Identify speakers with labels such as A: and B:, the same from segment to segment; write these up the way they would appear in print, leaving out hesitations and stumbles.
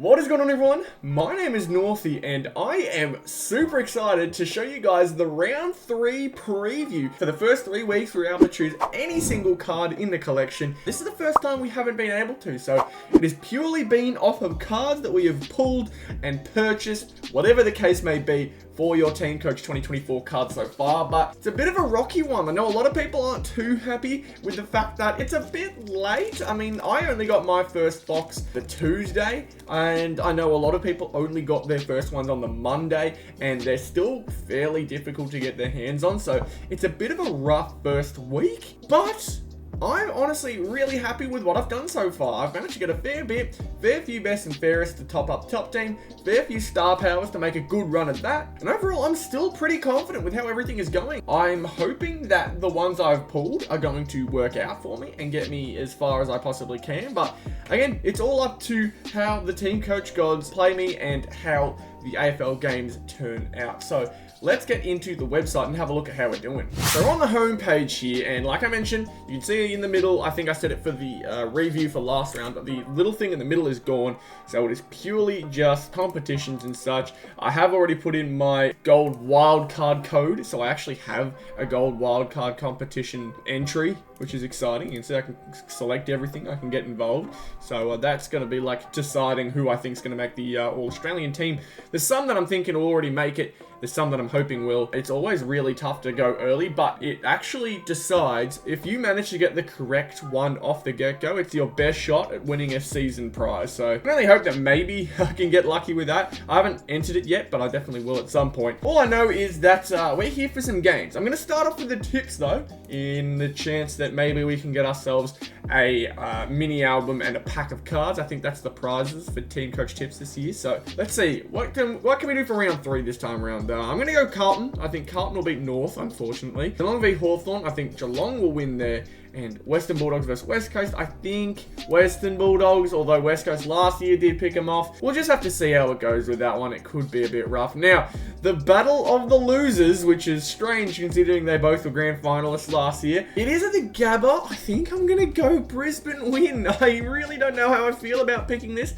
A: What is going on, everyone? My name is Northy and I am super excited to show you guys the round 3 preview. For the first 3 weeks we were able to choose any single card in the collection. This is the first time we haven't been able to, so it has purely been off of cards that we have pulled and purchased, whatever the case may be, for your Teamcoach 2024 card so far. But it's a bit of a rocky one. I know a lot of people aren't too happy with the fact that it's a bit late. I mean, I only got my first box the Tuesday, and I know a lot of people only got their first ones on the Monday, and they're still fairly difficult to get their hands on, so it's a bit of a rough first week, but I'm honestly really happy with what I've done so far. I've managed to get a fair few best and fairest to top up top team, fair few star powers to make a good run at that, and overall I'm still pretty confident with how everything is going. I'm hoping that the ones I've pulled are going to work out for me and get me as far as I possibly can, but again, it's all up to how the Teamcoach gods play me and how the AFL games turn out. So let's get into the website and have a look at how we're doing. So we're on the home page here, and like I mentioned, you can see in the middle, I think I said it for the review for last round, but the little thing in the middle is gone, so it is purely just competitions and such. I have already put in my gold wildcard code, so I actually have a gold wildcard competition entry, which is exciting. And so I can select everything, I can get involved. So that's going to be like deciding who I think is going to make the All-Australian team. There's some that I'm thinking will already make it. There's some that I'm hoping will. It's always really tough to go early, but it actually decides if you manage to get the correct one off the get-go, it's your best shot at winning a season prize. So I can only hope that maybe I can get lucky with that. I haven't entered it yet, but I definitely will at some point. All I know is that we're here for some games. I'm going to start off with the tips though, in the chance that maybe we can get ourselves a mini album and a pack of cards. I think that's the prizes for Teamcoach tips this year. So let's see, what can we do for round 3 this time around? I'm going to go Carlton. I think Carlton will beat North, unfortunately. Geelong v Hawthorn. I think Geelong will win there. And Western Bulldogs versus West Coast. I think Western Bulldogs, although West Coast last year did pick them off. We'll just have to see how it goes with that one. It could be a bit rough. Now, the battle of the losers, which is strange considering they both were grand finalists last year. It is at the Gabba. I think I'm going to go Brisbane win. I really don't know how I feel about picking this.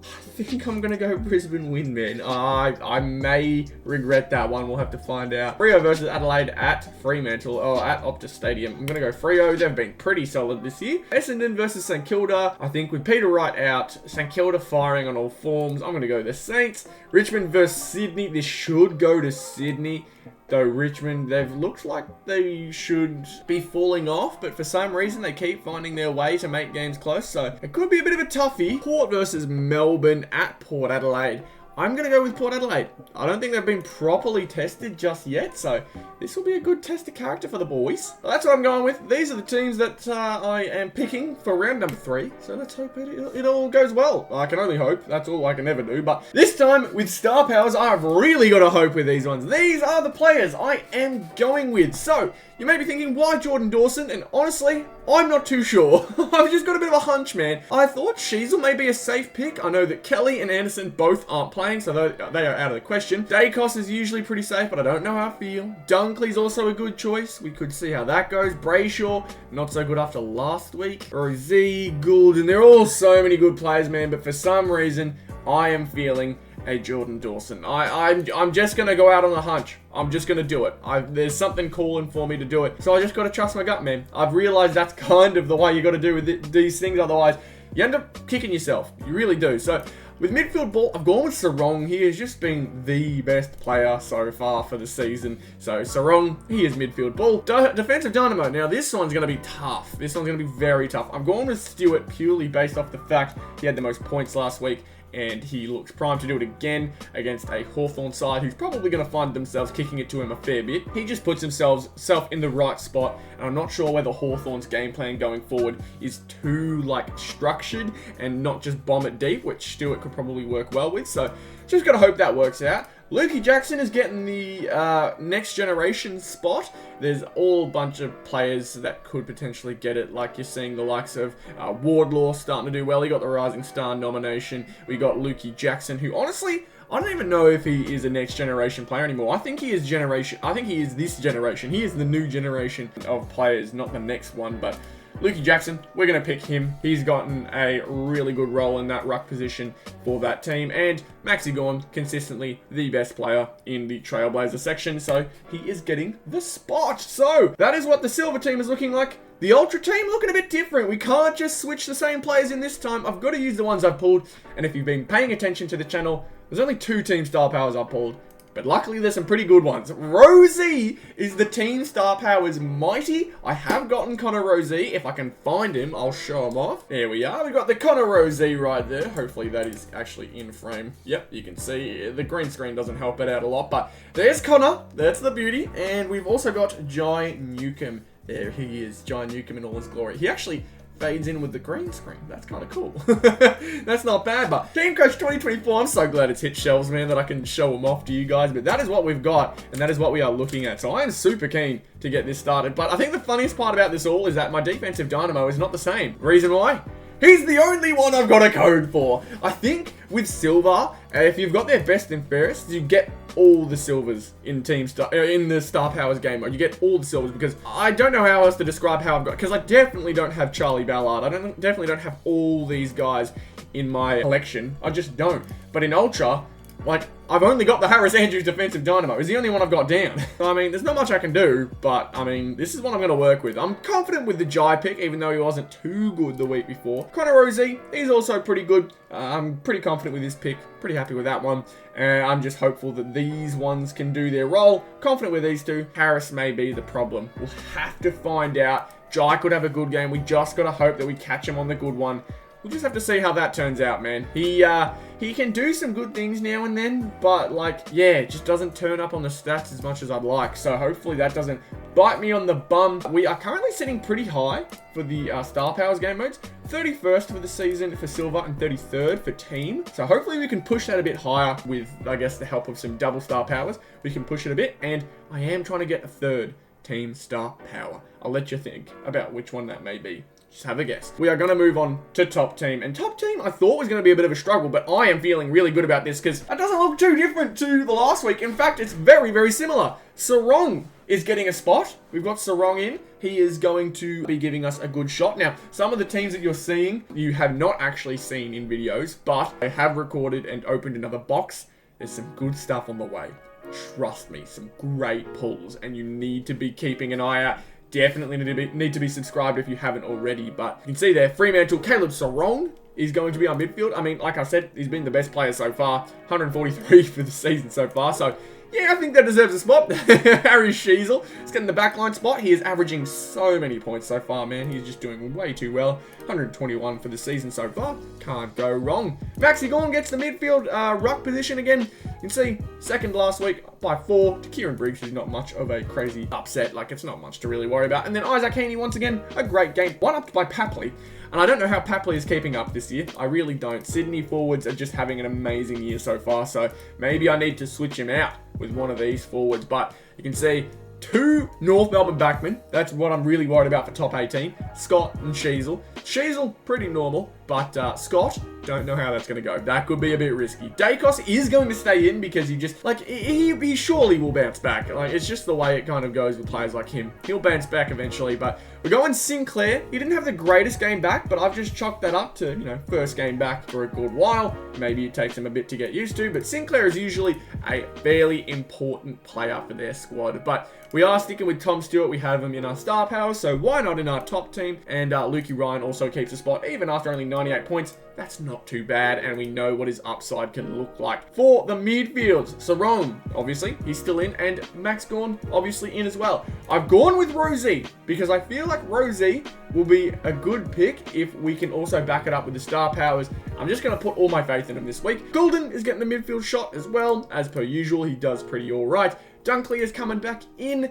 A: I think I'm going to go Brisbane win, man. I may regret that one. We'll have to find out. Freo versus Adelaide at Fremantle, or at Optus Stadium. I'm going to go Freo. They've been pretty solid this year. Essendon versus St Kilda. I think with Peter Wright out, St Kilda firing on all forms, I'm going to go the Saints. Richmond versus Sydney. This should go to Sydney. Though Richmond, they've looked like they should be falling off, but for some reason they keep finding their way to make games close, so it could be a bit of a toughie. Port versus Melbourne at Port Adelaide. I'm going to go with Port Adelaide. I don't think they've been properly tested just yet, so this will be a good test of character for the boys. Well, that's what I'm going with. These are the teams that I am picking for round number 3, so let's hope it all goes well. I can only hope. That's all I can ever do, but this time with star powers, I've really got to hope with these ones. These are the players I am going with. So, you may be thinking, why Jordan Dawson? And honestly, I'm not too sure. I've just got a bit of a hunch, man. I thought Sheasel may be a safe pick. I know that Kelly and Anderson both aren't playing, so they are out of the question. Dacos is usually pretty safe, but I don't know how I feel. Dunkley's also a good choice. We could see how that goes. Brayshaw, not so good after last week. Rosie, Goulden, they're all so many good players, man, but for some reason, I am feeling a Jordan Dawson. I'm just going to go out on a hunch. I'm just going to do it. There's something calling for me to do it. So I just got to trust my gut, man. I've realized that's kind of the way you got to do with these things. Otherwise, you end up kicking yourself. You really do. So with midfield ball, I've gone with Sarong. He has just been the best player so far for the season. So Sarong, he is midfield ball. Defensive dynamo. Now this one's going to be tough. This one's going to be very tough. I'm going with Stewart purely based off the fact he had the most points last week, and he looks primed to do it again against a Hawthorn side who's probably going to find themselves kicking it to him a fair bit. He just puts himself in the right spot, and I'm not sure whether Hawthorn's game plan going forward is too structured and not just bomb it deep, which Stewart could probably work well with. So just got to hope that works out. Lukey Jackson is getting the next generation spot. There's all a bunch of players that could potentially get it, like you're seeing the likes of Wardlaw starting to do well. He got the Rising Star nomination. We got Lukey Jackson, who honestly, I don't even know if he is a next generation player anymore. I think he is generation. I think he is this generation. He is the new generation of players, not the next one, but Lukey Jackson, we're going to pick him. He's gotten a really good role in that ruck position for that team. And Maxi Gorn, consistently the best player in the Trailblazer section. So he is getting the spot. So that is what the silver team is looking like. The Ultra team looking a bit different. We can't just switch the same players in this time. I've got to use the ones I've pulled. And if you've been paying attention to the channel, there's only 2 team star powers I've pulled. But luckily there's some pretty good ones. Rosie is the team star powers mighty. I have gotten Connor Rosie. If I can find him, I'll show him off. There we are. We got the Connor Rosie right there. Hopefully that is actually in frame. Yep, you can see the green screen doesn't help it out a lot. But there's Connor. That's the beauty. And we've also got Jai Newcomb. There he is. Jai Newcomb in all his glory. He actually fades in with the green screen. That's kind of cool. That's not bad, but Teamcoach 2024, I'm so glad it's hit shelves, man, that I can show them off to you guys, but that is what we've got, and that is what we are looking at, so I am super keen to get this started, but I think the funniest part about this all is that my defensive dynamo is not the same. Reason why? He's the only one I've got a code for. I think with silver, if you've got their best and fairest, you get all the silvers in in the Star Powers game mode. You get all the silvers because I don't know how else to describe how I've got, because I definitely don't have Charlie Ballard. I definitely don't have all these guys in my collection. I just don't. But in Ultra, like, I've only got the Harris Andrews defensive dynamo. He's the only one I've got down. I mean, there's not much I can do, but, I mean, this is what I'm going to work with. I'm confident with the Jai pick, even though he wasn't too good the week before. Connor Rosie, he's also pretty good. I'm pretty confident with his pick. Pretty happy with that one. I'm just hopeful that these ones can do their role. Confident with these two. Harris may be the problem. We'll have to find out. Jai could have a good game. We just got to hope that we catch him on the good one. We'll just have to see how that turns out, man. He can do some good things now and then, but, like, yeah, it just doesn't turn up on the stats as much as I'd like. So hopefully that doesn't bite me on the bum. We are currently sitting pretty high for the Star Powers game modes. 31st for the season for Silver and 33rd for Team. So hopefully we can push that a bit higher with, I guess, the help of some double Star Powers. We can push it a bit, and I am trying to get a 3rd Team Star Power. I'll let you think about which one that may be. Just have a guess. We are going to move on to Top Team. And Top Team, I thought was going to be a bit of a struggle, but I am feeling really good about this because it doesn't look too different to the last week. In fact, it's very, very similar. Sarong is getting a spot. We've got Sarong in. He is going to be giving us a good shot. Now, some of the teams that you're seeing, you have not actually seen in videos, but I have recorded and opened another box. There's some good stuff on the way. Trust me, some great pulls, and you need to be keeping an eye out. Definitely need to be subscribed if you haven't already. But you can see there, Fremantle, Caleb Sarong is going to be our midfield. I mean, like I said, he's been the best player so far. 143 for the season so far. So, yeah, I think that deserves a spot. Harry Sheasel is getting the backline spot. He is averaging so many points so far, man. He's just doing way too well. 121 for the season so far. Can't go wrong. Maxi Gorn gets the midfield ruck position again. You can see, second last week by 4 to Kieran Briggs, who's not much of a crazy upset. Like, it's not much to really worry about. And then Isaac Heaney, once again, a great game. One-upped by Papley. And I don't know how Papley is keeping up this year. I really don't. Sydney forwards are just having an amazing year so far. So maybe I need to switch him out with one of these forwards. But you can see 2 North Melbourne backmen. That's what I'm really worried about for top 18. Scott and Sheasel. Sheasel, pretty normal. But Scott, don't know how that's going to go. That could be a bit risky. Dacos is going to stay in because he just, like, he surely will bounce back. Like, it's just the way it kind of goes with players like him. He'll bounce back eventually, but we're going Sinclair. He didn't have the greatest game back, but I've just chalked that up to, you know, first game back for a good while. Maybe it takes him a bit to get used to, but Sinclair is usually a fairly important player for their squad. But we are sticking with Tom Stewart. We have him in our star power, so why not in our top team? And Lukey Ryan also keeps a spot, even after only 98 points. That's not too bad, and we know what his upside can look like. For the midfields, Sarong, obviously, he's still in, and Max Gorn, obviously, in as well. I've gone with Rosie, because I feel like Rosie will be a good pick if we can also back it up with the star powers. I'm just going to put all my faith in him this week. Goulden is getting the midfield shot as well. As per usual, he does pretty all right. Dunkley is coming back in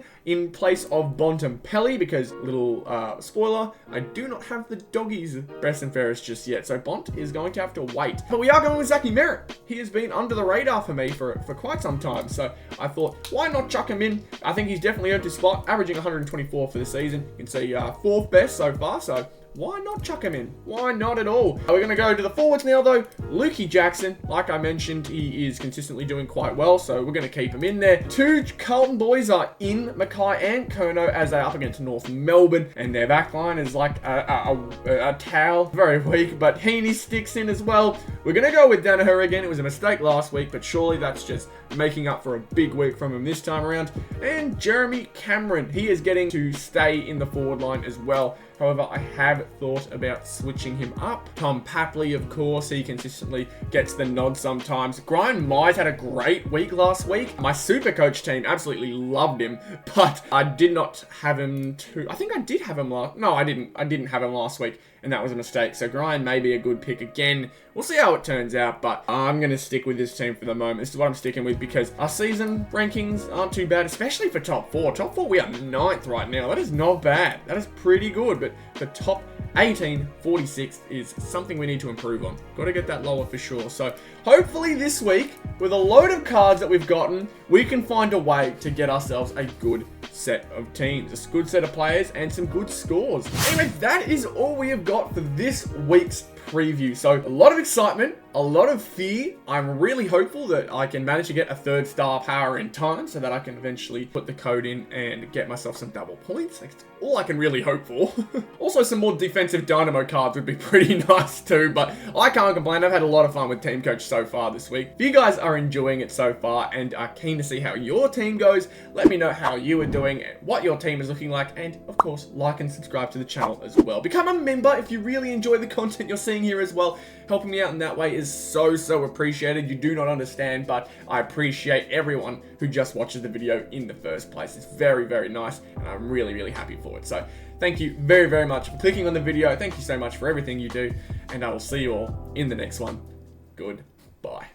A: place of Bontempelli because, little spoiler, I do not have the doggies best and fairest just yet, so Bont is going to have to wait. But we are going with Zachy Merritt. He has been under the radar for me for quite some time, so I thought, why not chuck him in? I think he's definitely earned his spot, averaging 124 for the season. You can see 4th best so far, so why not chuck him in? Why not at all? We're going to go to the forwards now, though. Lukey Jackson, like I mentioned, he is consistently doing quite well, so we're going to keep him in there. Two Carlton boys are in Mackay and Kono as they're up against North Melbourne, and their backline is like a towel. Very weak, but Heaney sticks in as well. We're going to go with Danaher again. It was a mistake last week, but surely that's just making up for a big week from him this time around. And Jeremy Cameron, he is getting to stay in the forward line as well. However, I have thought about switching him up. Tom Papley, of course, he consistently gets the nod sometimes. Brian Mize had a great week last week. My Supercoach team absolutely loved him, but I did not have him I think I did have him last... No, I didn't. I didn't have him last week, and that was a mistake. So Brian may be a good pick again. We'll see how it turns out, but I'm going to stick with this team for the moment. This is what I'm sticking with because our season rankings aren't too bad, especially for top 4. Top 4, we are 9th right now. That is not bad. That is pretty good, but for top 18, 46 is something we need to improve on. Got to get that lower for sure. So hopefully this week, with a load of cards that we've gotten, we can find a way to get ourselves a good set of teams, a good set of players, and some good scores. Anyway, that is all we have got for this week's preview. So a lot of excitement, a lot of fear. I'm really hopeful that I can manage to get a 3rd star power in time so that I can eventually put the code in and get myself some double points. That's all I can really hope for. Also, some more defensive dynamo cards would be pretty nice too, but I can't complain. I've had a lot of fun with Teamcoach so far this week. If you guys are enjoying it so far and are keen to see how your team goes, let me know how you are doing, what your team is looking like, and of course, like and subscribe to the channel as well. Become a member if you really enjoy the content you're seeing here as well. Helping me out in that way is so appreciated. You do not understand, but I appreciate everyone who just watches the video in the first place. It's very nice, and I'm really happy for it. So thank you very much for clicking on the video. Thank you so much for everything you do, and I will see you all in the next one. Goodbye.